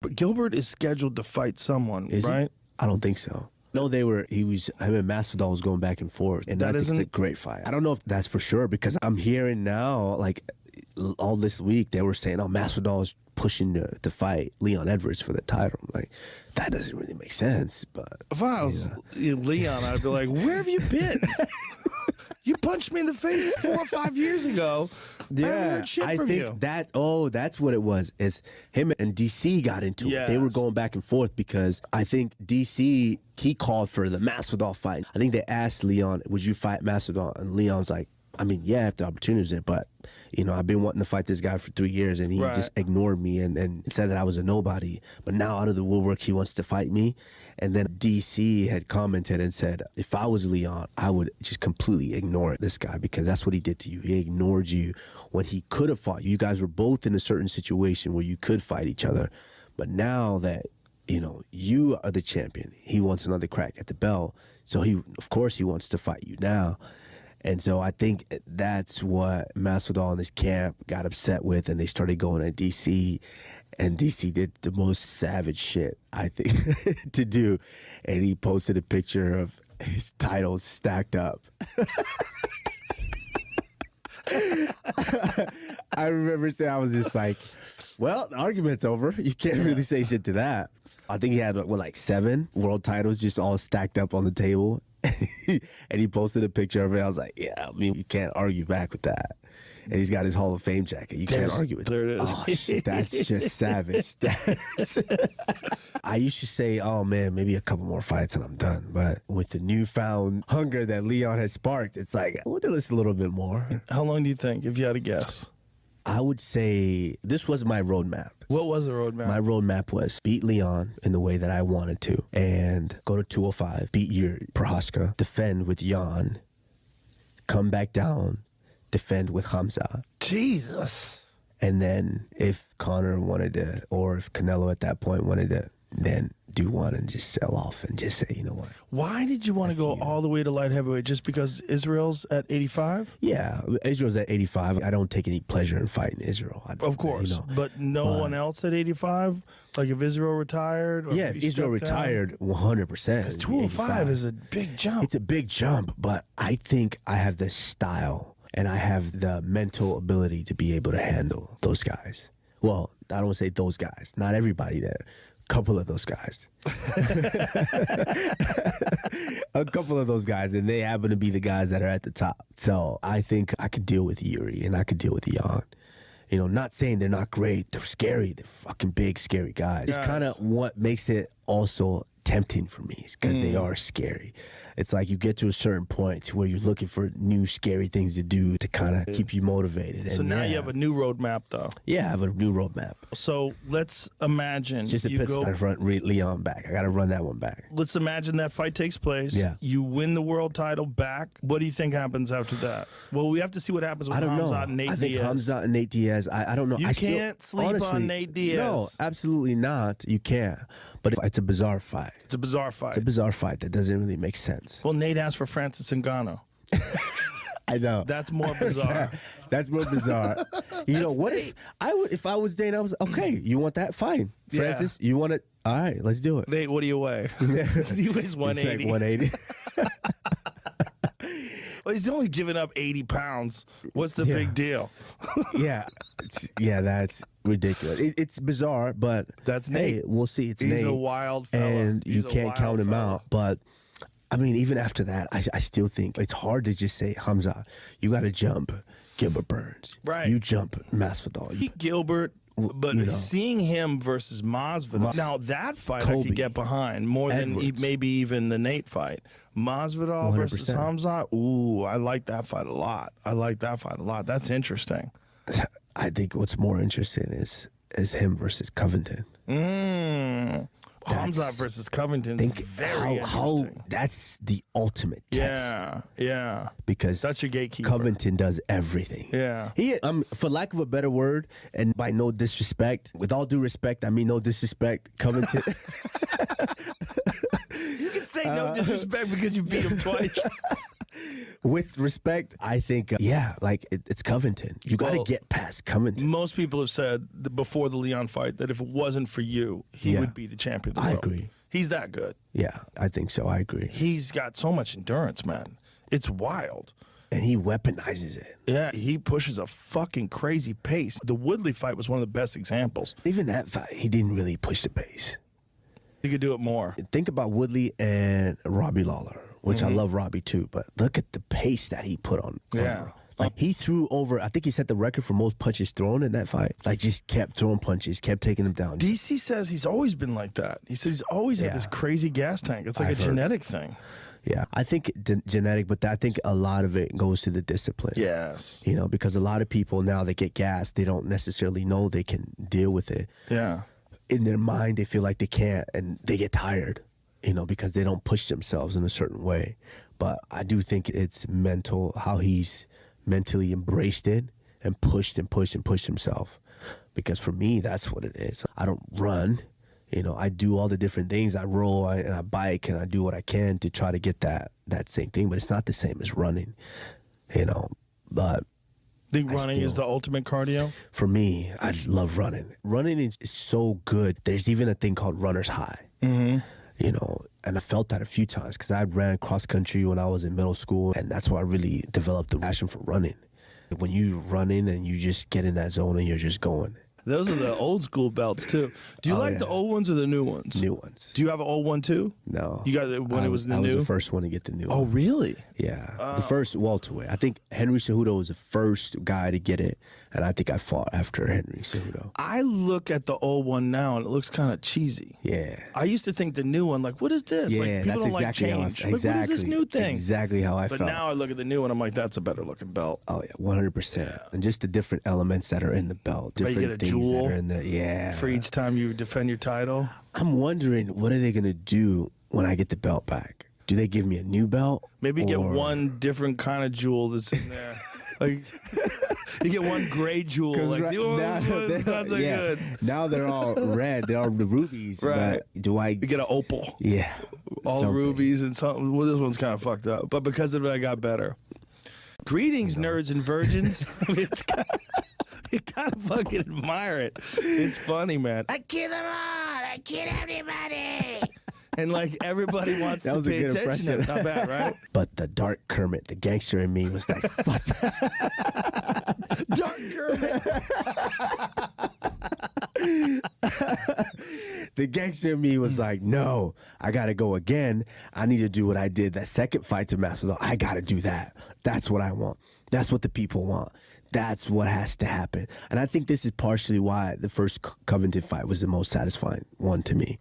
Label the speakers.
Speaker 1: But Gilbert is scheduled to fight someone,
Speaker 2: Is
Speaker 1: right?
Speaker 2: he? I don't think so. No, him and Masvidal was going back and forth, and I think it's a great fight. I don't know if that's for sure, because I'm hearing now, like, all this week, they were saying, oh, Masvidal is pushing to fight Leon Edwards for the title. I'm like, that doesn't really make sense. But
Speaker 1: if I was Leon, I'd be like, where have you been? You punched me in the face 4 or 5 years ago.
Speaker 2: Yeah,
Speaker 1: I haven't heard shit from you.
Speaker 2: That's what it was. Is him and DC got into it. They were going back and forth because I think DC, he called for the Masvidal fight. I think they asked Leon, would you fight Masvidal? And Leon's like, I mean, yeah, if the opportunity's there, but, you know, I've been wanting to fight this guy for 3 years, and he just ignored me and said that I was a nobody. But now out of the woodwork, he wants to fight me. And then DC had commented and said, if I was Leon, I would just completely ignore this guy, because that's what he did to you. He ignored you when he could have fought you. You guys were both in a certain situation where you could fight each other. But now that, you know, you are the champion, he wants another crack at the belt. So of course he wants to fight you now. And so I think that's what Masvidal and his camp got upset with, and they started going at DC, and DC did the most savage shit, I think, to do. And he posted a picture of his titles stacked up. I remember saying, I was just like, well, the argument's over. You can't really say shit to that. I think he had, like 7 world titles just all stacked up on the table. And he posted a picture of it. I was like, yeah, I mean, you can't argue back with that. And he's got his Hall of Fame jacket. You can't argue with that.
Speaker 1: There it is.
Speaker 2: Oh, shit, that's just savage. I used to say, oh, man, maybe a couple more fights and I'm done. But with the newfound hunger that Leon has sparked, it's like, we'll do this a little bit more.
Speaker 1: How long do you think, if you had to guess?
Speaker 2: I would say this was my roadmap.
Speaker 1: What was the roadmap?
Speaker 2: My roadmap was beat Leon in the way that I wanted to, and go to 205, beat Prohaska, defend with Jan, come back down, defend with Khamzat.
Speaker 1: Jesus.
Speaker 2: And then if Conor wanted to, or if Canelo at that point wanted to, then do one and just sell off and just say, you know what?
Speaker 1: Why did you want to go all the way to light heavyweight? Just because Israel's at 85?
Speaker 2: Yeah, Israel's at 85. I don't take any pleasure in fighting Israel.
Speaker 1: Of course, you know, but no one else at 85? Like if Israel retired? Or
Speaker 2: yeah, if Israel retired, 100%.
Speaker 1: Because 205 is a big jump.
Speaker 2: It's a big jump, but I think I have the style and I have the mental ability to be able to handle those guys. Well, I don't want to say those guys. Not everybody there. Couple of those guys. A couple of those guys, and they happen to be the guys that are at the top. So I think I could deal with Yuri and I could deal with Jan. You know, not saying they're not great. They're scary. They're fucking big, scary guys. It's kind of what makes it also tempting for me, because they are scary. It's like you get to a certain point where you're looking for new scary things to do to kind of keep you motivated.
Speaker 1: So
Speaker 2: and
Speaker 1: now you have a new roadmap, though.
Speaker 2: Yeah, I have a new roadmap.
Speaker 1: So let's imagine
Speaker 2: it's just a pit start front Leon back. I got to run that one back.
Speaker 1: Let's imagine that fight takes place.
Speaker 2: Yeah.
Speaker 1: You win the world title back. What do you think happens after that? Well, we have to see what happens with Khamzat and Nate Diaz.
Speaker 2: I think Khamzat and Nate Diaz, I don't know.
Speaker 1: You can't sleep on Nate Diaz.
Speaker 2: No, absolutely not. You can't. But it's a bizarre fight.
Speaker 1: It's a bizarre fight.
Speaker 2: It's a bizarre fight that doesn't really make sense.
Speaker 1: Well, Nate asked for Francis Ngannou.
Speaker 2: I know.
Speaker 1: That's more bizarre.
Speaker 2: That's more bizarre. You know, what if I was Dane, I was, okay, you want that? Fine. Francis, you want it? All right, let's do it.
Speaker 1: Nate, what do you weigh? He weighs 180.
Speaker 2: Like 180.
Speaker 1: Well, he's only giving up 80 pounds. What's the big deal?
Speaker 2: Yeah, that's ridiculous. It's bizarre, but
Speaker 1: that's Nate.
Speaker 2: Hey, we'll see. It's Nate.
Speaker 1: He's a wild fella.
Speaker 2: And you can't count him out. But I mean, even after that, I still think it's hard to just say, Khamzat, you got to jump Gilbert Burns. Right. You jump Masvidal.
Speaker 1: Gilbert. But seeing him versus Masvidal, now that fight I could get behind more than maybe even the Nate fight. Masvidal 100%. Versus Khamzat, ooh, I like that fight a lot. That's interesting.
Speaker 2: I think what's more interesting is him versus Covington.
Speaker 1: Khamzat versus Covington. Think very interesting.
Speaker 2: That's the ultimate test.
Speaker 1: Yeah.
Speaker 2: Because
Speaker 1: that's your gatekeeper.
Speaker 2: Covington does everything.
Speaker 1: Yeah.
Speaker 2: For lack of a better word, and by no disrespect, with all due respect, I mean no disrespect, Covington.
Speaker 1: You can say no disrespect because you beat him twice.
Speaker 2: With respect, I think, it's Covington. You got to get past Covington.
Speaker 1: Most people have said before the Leon fight that if it wasn't for you, he would be the champion of the world.
Speaker 2: I agree.
Speaker 1: He's that good.
Speaker 2: Yeah, I think so. I agree.
Speaker 1: He's got so much endurance, man. It's wild.
Speaker 2: And he weaponizes it.
Speaker 1: Yeah, he pushes a fucking crazy pace. The Woodley fight was one of the best examples.
Speaker 2: Even that fight, he didn't really push the pace.
Speaker 1: He could do it more.
Speaker 2: Think about Woodley and Robbie Lawler, which I love Robbie too, but look at the pace that he put on.
Speaker 1: Yeah.
Speaker 2: Like, he threw over, I think he set the record for most punches thrown in that fight. Like, just kept throwing punches, kept taking them down.
Speaker 1: DC says he's always been like that. He says he's always had this crazy gas tank. It's like a genetic thing.
Speaker 2: Yeah, I think genetic, but I think a lot of it goes to the discipline.
Speaker 1: Yes.
Speaker 2: You know, because a lot of people now, they get gassed, they don't necessarily know they can deal with it.
Speaker 1: Yeah.
Speaker 2: In their mind, they feel like they can't, and they get tired, you know, because they don't push themselves in a certain way. But I do think it's mental, how he's mentally embraced it and pushed and pushed and pushed himself. Because for me, that's what it is. I don't run. You know, I do all the different things. I roll and I bike and I do what I can to try to get that same thing. But it's not the same as running, you know. But
Speaker 1: I think running is the ultimate cardio?
Speaker 2: For me, I love running. Running is so good. There's even a thing called runner's high. Mm-hmm. You know, and I felt that a few times because I ran cross country when I was in middle school, and that's where I really developed the passion for running. When you running and you just get in that zone and you're just going.
Speaker 1: Those are the old school belts too. Do you like the old ones or the new ones?
Speaker 2: New ones.
Speaker 1: Do you have an old one too?
Speaker 2: No.
Speaker 1: You got it when it was the new?
Speaker 2: I was the first one to get the new one.
Speaker 1: Oh, really?
Speaker 2: Yeah. The first welterweight. I think Henry Cejudo was the first guy to get it, and I think I fought after Henry Cejudo.
Speaker 1: I look at the old one now, and it looks kind of cheesy.
Speaker 2: Yeah.
Speaker 1: I used to think the new one, like, what is this?
Speaker 2: Yeah,
Speaker 1: like, people
Speaker 2: that's
Speaker 1: don't
Speaker 2: exactly
Speaker 1: like
Speaker 2: how I
Speaker 1: change.
Speaker 2: felt.
Speaker 1: Like, what is this new thing?
Speaker 2: Exactly how I felt.
Speaker 1: But now I look at the new one, I'm like, that's a better looking belt.
Speaker 2: Oh, yeah, 100%. And just the different elements that are in the belt. Different
Speaker 1: you get a
Speaker 2: things
Speaker 1: jewel
Speaker 2: that are in there. Yeah.
Speaker 1: For each time you defend your title?
Speaker 2: I'm wondering, what are they going to do when I get the belt back? Do they give me a new belt?
Speaker 1: Maybe get one different kind of jewel that's in there. Like, you get one gray jewel. Like, it's not so good.
Speaker 2: Now they're all red. They're all the rubies.
Speaker 1: Right.
Speaker 2: But do I...
Speaker 1: You get an opal.
Speaker 2: Yeah.
Speaker 1: All rubies and something. Well, this one's kind of fucked up. But because of it, I got better. Greetings, nerds and virgins. You gotta fucking admire it. It's funny, man. I kill them all. I kill everybody. And like everybody wants to pay attention to it. Not bad, right?
Speaker 2: But the dark Kermit, the gangster in me was like, fuck.
Speaker 1: Dark Kermit.
Speaker 2: The gangster in me was like, no, I gotta go again. I need to do what I did that second fight to Masvidal. I gotta do that. That's what I want. That's what the people want. That's what has to happen. And I think this is partially why the first Covington fight was the most satisfying one to me.